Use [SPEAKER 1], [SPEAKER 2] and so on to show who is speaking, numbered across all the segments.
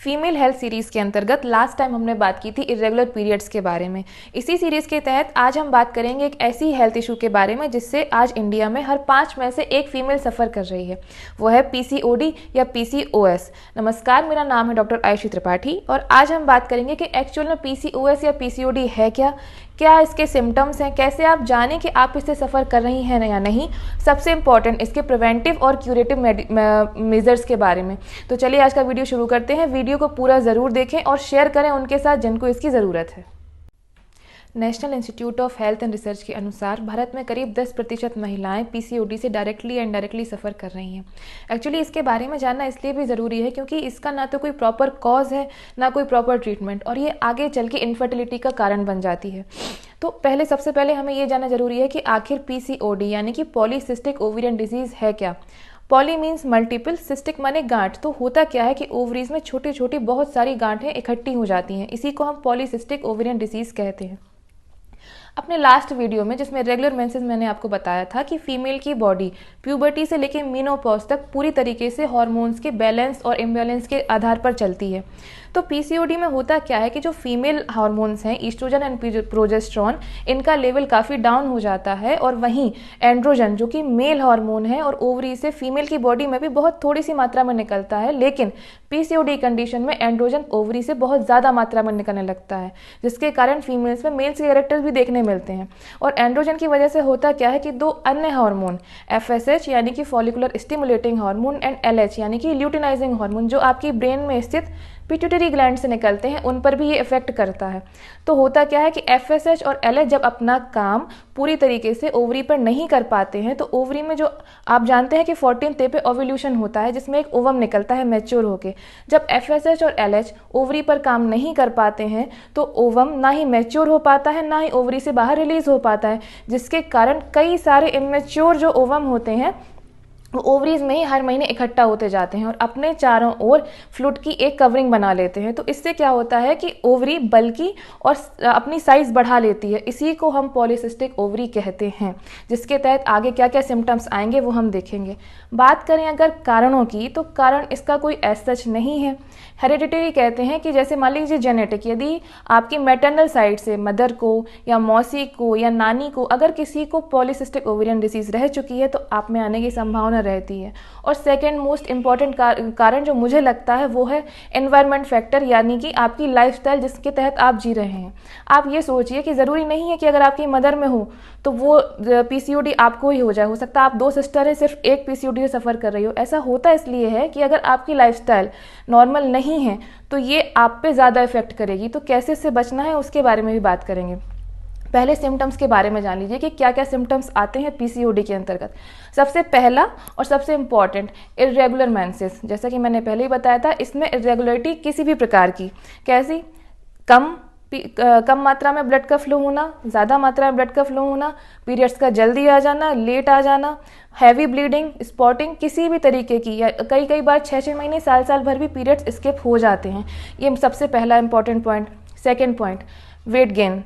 [SPEAKER 1] Female health series के अंतर्गत last time हमने बात की थी इरेगुलर पीरियड्स के बारे में। इसी सीरीज़ के तहत आज हम बात करेंगे एक ऐसी हेल्थ इशू के बारे में जिससे आज इंडिया में हर 5 में से एक फीमेल सफ़र कर रही है। वो है पीसीओडी या पीसीओएस। नमस्कार, मेरा नाम है डॉक्टर आयुषी त्रिपाठी और आज हम बात करेंगे कि एक्चुअल में पीसीओएस या पीसीओडी है क्या इसके सिम्टम्स हैं, कैसे आप जानें कि आप इससे सफ़र कर रही हैं या नहीं। सबसे इम्पॉर्टेंट इसके प्रिवेंटिव और क्यूरेटिव मेजर्स के बारे में। तो चलिए आज का वीडियो शुरू करते हैं। वीडियो को पूरा ज़रूर देखें और शेयर करें उनके साथ जिनको इसकी ज़रूरत है। National institute of health and research के अनुसार भारत में करीब 10% महिलाएं पीसीओडी से डायरेक्टली या इनडायरेक्टली सफ़र कर रही हैं। एक्चुअली इसके बारे में जानना इसलिए भी ज़रूरी है क्योंकि इसका ना तो कोई प्रॉपर कॉज है ना कोई प्रॉपर ट्रीटमेंट, और ये आगे चल के इनफर्टिलिटी का कारण बन जाती है। तो सबसे पहले हमें ये जानना ज़रूरी है कि आखिर पीसीओडी यानी कि पॉलीसिस्टिक ओवेरियन डिजीज़ है क्या। पॉली मीन्स मल्टीपल, सिस्टिक माने गांठ। तो होता क्या है कि ओवरीज में छोटी छोटी बहुत सारी गांठें इकट्ठी हो जाती हैं, इसी को हम पॉलीसिस्टिक ओवेरियन डिजीज़ कहते हैं। अपने लास्ट वीडियो में जिसमें रेगुलर मेंसेस मैंने आपको बताया था कि फीमेल की बॉडी प्यूबर्टी से लेकर मेनोपॉज तक पूरी तरीके से हार्मोन्स के बैलेंस और इम्बैलेंस के आधार पर चलती है। तो पीसीओडी में होता क्या है कि जो फीमेल हार्मोन्स हैं ईस्ट्रोजन एंड प्रोजेस्टेरॉन, इनका लेवल काफ़ी डाउन हो जाता है, और वहीं एंड्रोजन जो कि मेल हार्मोन है और ओवरी से फीमेल की बॉडी में भी बहुत थोड़ी सी मात्रा में निकलता है, लेकिन पीसीओडी कंडीशन में एंड्रोजन ओवरी से बहुत ज़्यादा मात्रा में निकलने लगता है, जिसके कारण फीमेल्स में मेल्स के कैरेक्टर्स भी देखने मिलते हैं। और एंड्रोजन की वजह से होता क्या है कि दो अन्य हार्मोन एफएसएच यानी कि follicular stimulating hormone and LH यानी कि ल्यूटिनाइजिंग हार्मोन जो आपकी ब्रेन में स्थित पिट्यूटरी ग्लैंड से निकलते हैं, उन पर भी ये इफेक्ट करता है। तो होता क्या है कि एफएसएच और एलएच जब अपना काम पूरी तरीके से ओवरी पर नहीं कर पाते हैं, तो ओवरी में जो आप जानते हैं कि 14th डे पे ओव्यूलेशन होता है जिसमें एक ओवम निकलता है मैच्योर होके। जब एफएसएच और एलएच ओवरी पर काम नहीं कर पाते हैं तो ओवम ना ही मैच्योर हो पाता है ना ही ओवरी से बाहर रिलीज हो पाता है, जिसके कारण कई सारे इमेच्योर जो ओवम होते हैं वो ओवरीज में ही हर महीने इकट्ठा होते जाते हैं और अपने चारों ओर फ्लूइड की एक कवरिंग बना लेते हैं। तो इससे क्या होता है कि ओवरी बल्कि और अपनी साइज बढ़ा लेती है। इसी को हम पॉलीसिस्टिक ओवरी कहते हैं, जिसके तहत आगे क्या क्या सिम्टम्स आएंगे वो हम देखेंगे। बात करें अगर कारणों की, तो कारण इसका कोई एज सच नहीं है। हेरिडिटरी कहते हैं कि जैसे मान लीजिए जेनेटिक, यदि आपकी मैटरनल साइड से मदर को या मौसी को या नानी को अगर किसी को पॉलीसिस्टिक ओवेरियन डिसीज रह चुकी है तो आप में आने की संभावना रहती है। और सेकेंड मोस्ट इंपॉर्टेंट कारण जो मुझे लगता है वो है एनवायरनमेंट फैक्टर, यानी कि आपकी लाइफस्टाइल जिसके तहत आप जी रहे हैं। आप ये सोचिए कि ज़रूरी नहीं है कि अगर आपकी मदर में हो तो वो पीसीओडी आपको ही हो जाए। हो सकता है आप 2 सिस्टर हैं, सिर्फ एक पीसीओडी से सफ़र कर रही हो। ऐसा होता इसलिए है कि अगर आपकी लाइफस्टाइल नॉर्मल नहीं है तो ये आप पे ज़्यादा इफेक्ट करेगी। तो कैसे इससे बचना है उसके बारे में भी बात करेंगे। पहले सिम्टम्स के बारे में जान लीजिए कि क्या क्या सिम्टम्स आते हैं पीसीओडी के अंतर्गत। सबसे पहला और सबसे इम्पॉर्टेंट इरेगुलर मेंसेस। जैसा कि मैंने पहले ही बताया था, इसमें इरेगुलरिटी किसी भी प्रकार की, कैसी, कम मात्रा में ब्लड का फ्लो होना, ज़्यादा मात्रा में ब्लड का फ्लो होना, पीरियड्स का जल्दी आ जाना, लेट आ जाना, हैवी ब्लीडिंग, स्पॉटिंग, किसी भी तरीके की, या कई बार 6 महीने साल भर भी पीरियड्स स्किप हो जाते हैं। ये सबसे पहला important point. Second point, weight gain.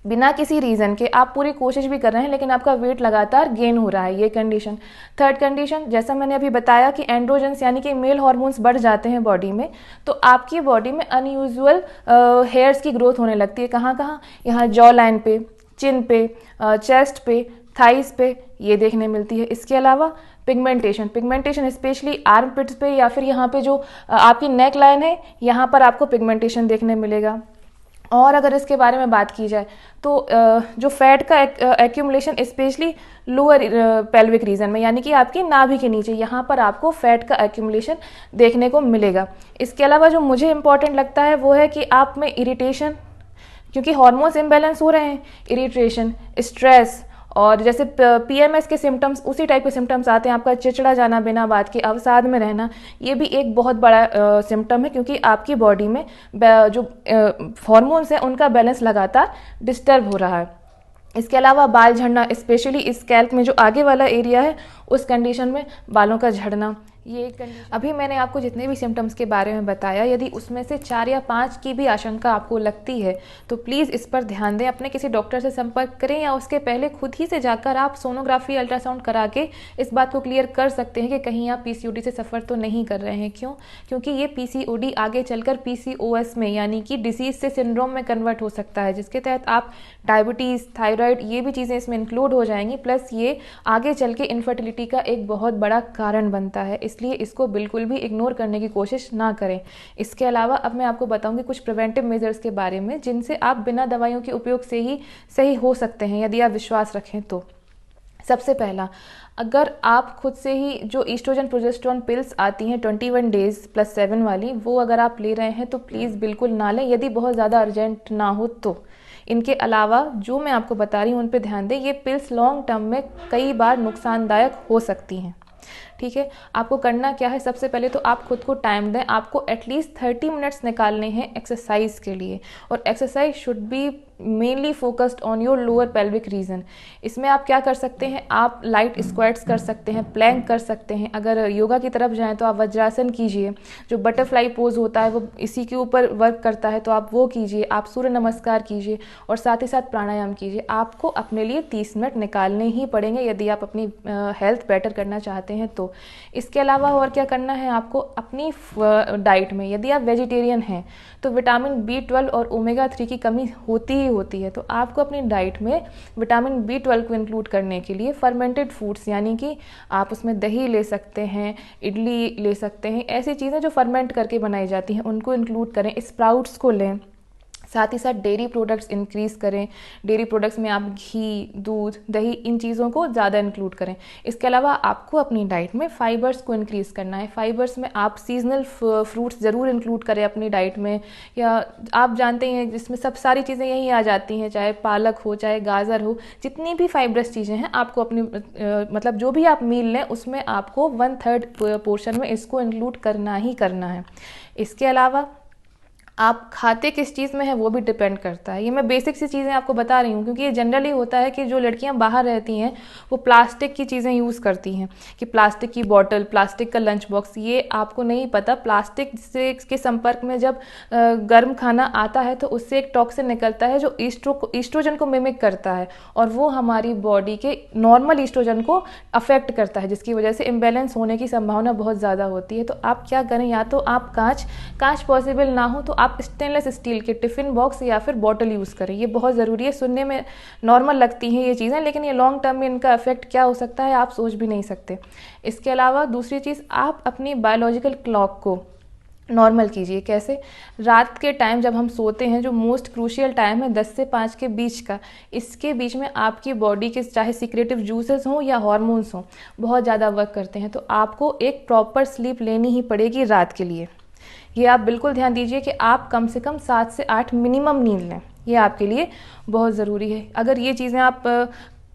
[SPEAKER 1] बिना किसी रीज़न के आप पूरी कोशिश भी कर रहे हैं लेकिन आपका वेट लगातार गेन हो रहा है, ये कंडीशन। थर्ड कंडीशन, जैसा मैंने अभी बताया कि एंड्रोजन्स यानी कि मेल हार्मोन्स बढ़ जाते हैं बॉडी में, तो आपकी बॉडी में अनयूजुअल हेयर्स की ग्रोथ होने लगती है। कहाँ, यहाँ जॉ लाइन पे, चिन पे, चेस्ट पे, थाइस पे ये देखने मिलती है। इसके अलावा पिगमेंटेशन स्पेशली आर्म पिट्स पे या फिर यहाँ पे जो आपकी नेक लाइन है यहाँ पर आपको पिगमेंटेशन देखने मिलेगा। और अगर इसके बारे में बात की जाए तो जो फैट का accumulation specially lower pelvic region में यानी कि आपकी नाभि के नीचे, यहाँ पर आपको फैट का एक्यूमुलेशन देखने को मिलेगा। इसके अलावा जो मुझे इंपॉर्टेंट लगता है वो है कि आप में इरिटेशन, क्योंकि हार्मोन्स इम्बैलेंस हो रहे हैं, इरिटेशन, स्ट्रेस, और जैसे पीएमएस के सिम्टम्स उसी टाइप के सिम्टम्स आते हैं। आपका चिड़चिड़ा जाना, बिना बात के अवसाद में रहना, ये भी एक बहुत बड़ा सिम्टम है, क्योंकि आपकी बॉडी में जो हार्मोन्स हैं उनका बैलेंस लगातार डिस्टर्ब हो रहा है। इसके अलावा बाल झड़ना, स्पेशली स्कैल्प में जो आगे वाला एरिया है उस कंडीशन में बालों का झड़ना, ये अभी मैंने आपको जितने भी सिम्टम्स के बारे में बताया, यदि उसमें से 4 या 5 की भी आशंका आपको लगती है तो प्लीज़ इस पर ध्यान दें, अपने किसी डॉक्टर से संपर्क करें या उसके पहले खुद ही से जाकर आप सोनोग्राफी अल्ट्रासाउंड करा के इस बात को क्लियर कर सकते हैं कि कहीं आप पीसीओडी से सफ़र तो नहीं कर रहे हैं। क्यों? क्योंकि ये पीसीओडी आगे चलकर पीसीओएस में यानी कि डिसीज से सिंड्रोम में कन्वर्ट हो सकता है, जिसके तहत आप डायबिटीज़, थायराइड, ये भी चीज़ें इसमें इंक्लूड हो जाएंगी, प्लस ये आगे चल के इनफर्टिलिटी का एक बहुत बड़ा कारण बनता है। इसलिए इसको बिल्कुल भी इग्नोर करने की कोशिश ना करें। इसके अलावा अब मैं आपको बताऊंगी कुछ प्रिवेंटिव मेजर्स के बारे में जिनसे आप बिना दवाइयों के उपयोग से ही सही हो सकते हैं, यदि आप विश्वास रखें तो। सबसे पहला, अगर आप खुद से ही जो ईस्ट्रोजन प्रोजेस्टेरोन पिल्स आती हैं 21 डेज प्लस 7 वाली, वो अगर आप ले रहे हैं तो प्लीज़ बिल्कुल ना लें, यदि बहुत ज़्यादा अर्जेंट ना हो तो। इनके अलावा जो मैं आपको बता रही हूँ उन पे ध्यान दें, ये पिल्स लॉन्ग टर्म में कई बार नुकसानदायक हो सकती हैं। ठीक है, आपको करना क्या है, सबसे पहले तो आप खुद को टाइम दें। आपको एटलीस्ट 30 मिनट्स निकालने हैं एक्सरसाइज के लिए, और exercise should be mainly focused on your lower pelvic region. इसमें आप क्या कर सकते हैं, आप लाइट स्क्वाट्स कर सकते हैं, प्लैंक कर सकते हैं। अगर योगा की तरफ जाएं तो आप वज्रासन कीजिए, जो बटरफ्लाई पोज होता है वो इसी के ऊपर वर्क करता है, तो आप वो कीजिए। आप सूर्य नमस्कार कीजिए और साथ ही साथ प्राणायाम कीजिए। आपको अपने लिए 30 मिनट निकालने ही पड़ेंगे यदि आप अपनी हेल्थ बेटर करना चाहते हैं तो। इसके अलावा और क्या करना है आपको, अपनी डाइट में यदि आप वेजिटेरियन हैं तो विटामिन B12 और ओमेगा 3 की कमी होती है, तो आपको अपनी डाइट में विटामिन B12 को इंक्लूड करने के लिए फर्मेंटेड फूड्स, यानी कि आप उसमें दही ले सकते हैं, इडली ले सकते हैं, ऐसी चीज़ें जो फर्मेंट करके बनाई जाती हैं उनको इंक्लूड करें। स्प्राउट्स को लें, साथ ही साथ डेयरी प्रोडक्ट्स इंक्रीज़ करें। डेयरी प्रोडक्ट्स में आप घी, दूध, दही, इन चीज़ों को ज़्यादा इंक्लूड करें। इसके अलावा आपको अपनी डाइट में फाइबर्स को इंक्रीज़ करना है। फाइबर्स में आप सीजनल फ्रूट्स ज़रूर इंक्लूड करें अपनी डाइट में, या आप जानते हैं जिसमें सब सारी चीज़ें यहीं आ जाती हैं, चाहे पालक हो, चाहे गाजर हो, जितनी भी फाइबरस चीज़ें हैं आपको अपनी मतलब जो भी आप मील लें उसमें आपको 1/3 पोर्शन में इसको इंक्लूड करना ही करना है। इसके अलावा आप खाते किस चीज़ में है वो भी डिपेंड करता है। ये मैं बेसिक सी चीज़ें आपको बता रही हूँ क्योंकि ये जनरली होता है कि जो लड़कियाँ बाहर रहती हैं वो प्लास्टिक की चीज़ें यूज़ करती हैं, कि प्लास्टिक की बॉटल, प्लास्टिक का लंच बॉक्स। ये आपको नहीं पता, प्लास्टिक से के संपर्क में जब गर्म खाना आता है तो उससे एक टॉक्सिन निकलता है जो ईस्ट्रोजन को मिमिक करता है, और वो हमारी बॉडी के नॉर्मल ईस्ट्रोजन को अफेक्ट करता है, जिसकी वजह से इम्बैलेंस होने की संभावना बहुत ज़्यादा होती है। तो आप क्या करें, या तो आप कांच पॉसिबल ना हो तो आप स्टेनलेस स्टील के टिफ़िन बॉक्स या फिर बॉटल यूज़ करें। ये बहुत ज़रूरी है। सुनने में नॉर्मल लगती हैं ये चीज़ें, लेकिन ये लॉन्ग टर्म में इनका इफेक्ट क्या हो सकता है आप सोच भी नहीं सकते। इसके अलावा दूसरी चीज़, आप अपनी बायोलॉजिकल क्लॉक को नॉर्मल कीजिए। कैसे? रात के टाइम जब हम सोते हैं, जो मोस्ट क्रूशियल टाइम है 10 से 5 के बीच का, इसके बीच में आपकी बॉडी के चाहे सीक्रेटिव जूसेस हों या हार्मोन्स हों बहुत ज़्यादा वर्क करते हैं, तो आपको एक प्रॉपर स्लीप लेनी ही पड़ेगी रात के लिए। ये आप बिल्कुल ध्यान दीजिए कि आप कम से कम 7 से 8 मिनिमम नींद लें, ये आपके लिए बहुत ज़रूरी है। अगर ये चीज़ें आप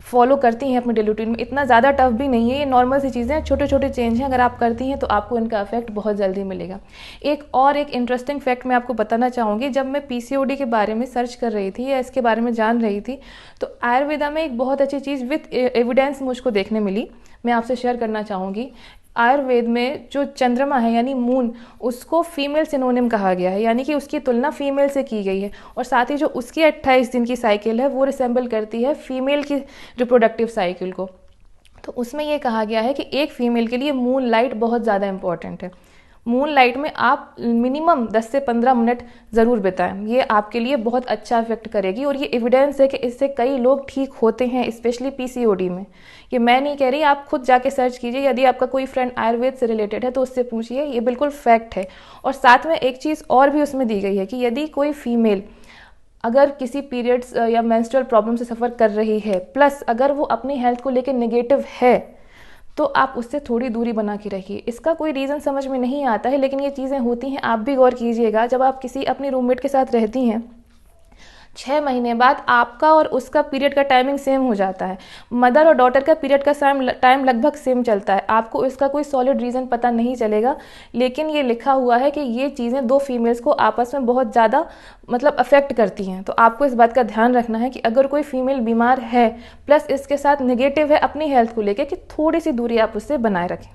[SPEAKER 1] फॉलो करती हैं अपने डेली रूटीन में, इतना ज़्यादा टफ भी नहीं है, ये नॉर्मल सी चीज़ें हैं, छोटे छोटे चेंज हैं, अगर आप करती हैं तो आपको इनका इफेक्ट बहुत जल्दी मिलेगा। एक इंटरेस्टिंग फैक्ट मैं आपको बताना चाहूँगी, जब मैं पीसीओडी के बारे में सर्च कर रही थी या इसके बारे में जान रही थी तो आयुर्वेदा में एक बहुत अच्छी चीज़ विथ एविडेंस मुझको देखने मिली, मैं आपसे शेयर करना चाहूँगी। आयुर्वेद में जो चंद्रमा है यानी मून, उसको फीमेल सिनोनिम कहा गया है, यानी कि उसकी तुलना फीमेल से की गई है, और साथ ही जो उसकी 28 दिन की साइकिल है वो रिसेंबल करती है फीमेल की रिप्रोडक्टिव साइकिल को। तो उसमें ये कहा गया है कि एक फीमेल के लिए मून लाइट बहुत ज़्यादा इंपॉर्टेंट है। मून लाइट में आप मिनिमम 10 से 15 मिनट ज़रूर बिताएं, ये आपके लिए बहुत अच्छा इफेक्ट करेगी, और ये एविडेंस है कि इससे कई लोग ठीक होते हैं, स्पेशली पीसीओडी में। ये मैं नहीं कह रही, आप खुद जाके सर्च कीजिए, यदि आपका कोई फ्रेंड आयुर्वेद से रिलेटेड है तो उससे पूछिए, ये बिल्कुल फैक्ट है। और साथ में एक चीज़ और भी उसमें दी गई है कि यदि कोई फीमेल अगर किसी पीरियड्स या मेंस्ट्रुअल प्रॉब्लम से सफ़र कर रही है, प्लस अगर वो अपनी हेल्थ को लेकर नेगेटिव है, तो आप उससे थोड़ी दूरी बना के रखिए। इसका कोई रीज़न समझ में नहीं आता है, लेकिन ये चीज़ें होती हैं। आप भी गौर कीजिएगा, जब आप किसी अपनी रूममेट के साथ रहती हैं, 6 महीने बाद आपका और उसका पीरियड का टाइमिंग सेम हो जाता है। मदर और डॉटर का पीरियड का टाइम लगभग सेम चलता है। आपको इसका कोई सॉलिड रीज़न पता नहीं चलेगा, लेकिन ये लिखा हुआ है कि ये चीज़ें दो फीमेल्स को आपस में बहुत ज़्यादा मतलब अफेक्ट करती हैं। तो आपको इस बात का ध्यान रखना है कि अगर कोई फीमेल बीमार है प्लस इसके साथ नेगेटिव है अपनी हेल्थ को लेकर, कि थोड़ी सी दूरी आप उससे बनाए रखें।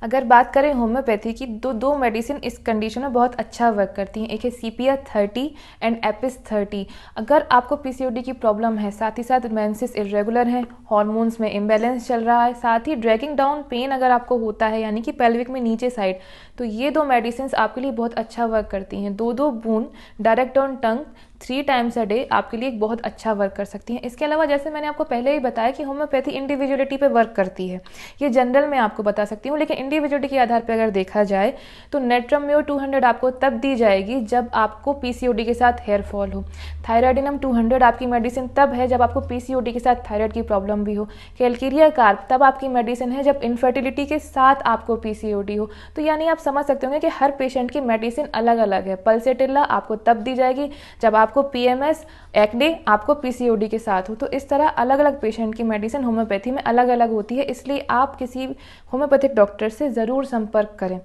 [SPEAKER 1] अगर बात करें होम्योपैथी की, दो मेडिसिन इस कंडीशन में बहुत अच्छा वर्क करती हैं। एक है CPR-30 एंड एपिस-30। अगर आपको PCOD की प्रॉब्लम है, साथ ही साथ मेंसेस इरेगुलर हैं, हार्मोन्स में इम्बैलेंस चल रहा है, साथ ही ड्रैगिंग डाउन पेन अगर आपको होता है यानी कि पेल्विक में नीचे साइड, तो ये दो मेडिसिन आपके लिए बहुत अच्छा वर्क करती हैं। दो बूंद direct on tongue 3 times a day आपके लिए बहुत अच्छा वर्क कर सकती हैं। इसके अलावा जैसे मैंने आपको पहले ही बताया कि होम्योपैथी इंडिविजुअलिटी पे वर्क करती है, ये जनरल में आपको बता सकती हूँ, लेकिन इंडिविजुअलिटी के आधार पर अगर देखा जाए तो नेट्रम्योर 200 आपको तब दी जाएगी जब आपको PCOD के साथ हेयर फॉल हो। थायराइडिनम 200 आपकी मेडिसिन तब है जब आपको PCOD के साथ थायराइड की प्रॉब्लम भी हो। कैलकेरिया कार्ब तब आपकी मेडिसिन है जब इनफर्टिलिटी के साथ आपको PCOD हो। तो यानी आप समझ सकते होंगे कि हर पेशेंट की मेडिसिन अलग अलग है। पल्सेटिल्ला आपको तब दी जाएगी जब आपको PMS, एक्ने, आपको PCOD के साथ हो। तो इस तरह अलग अलग पेशेंट की मेडिसिन होम्योपैथी में अलग अलग होती है, इसलिए आप किसी होम्योपैथिक डॉक्टर से ज़रूर संपर्क करें।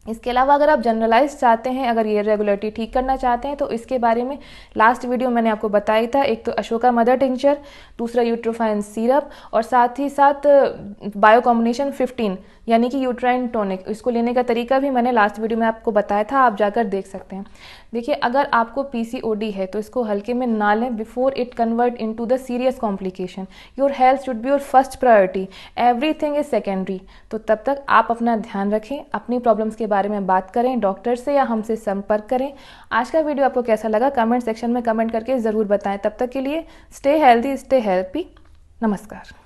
[SPEAKER 1] इसके अलावा अगर आप जनरलाइज चाहते हैं, अगर ये रेगुलरिटी ठीक करना चाहते हैं, तो इसके बारे में लास्ट वीडियो मैंने आपको बताया था। एक तो अशोका मदर टिंचर, दूसरा यूट्रोफाइन सिरप, और साथ ही साथ बायो कॉम्बिनेशन 15 यानी कि यूट्राइन टॉनिक, इसको लेने का तरीका भी मैंने लास्ट वीडियो में आपको बताया था, आप जाकर देख सकते हैं। देखिए, अगर आपको PCOD है तो इसको हल्के में ना लें before it convert into the serious complication. Your health should be your first priority, everything is secondary. तो तब तक आप अपना ध्यान रखें, अपनी प्रॉब्लम्स के बारे में बात करें डॉक्टर से या हमसे संपर्क करें। आज का वीडियो आपको कैसा लगा कमेंट सेक्शन में कमेंट करके ज़रूर बताएं। तब तक के लिए स्टे हेल्दी, स्टे हेल्पी। नमस्कार।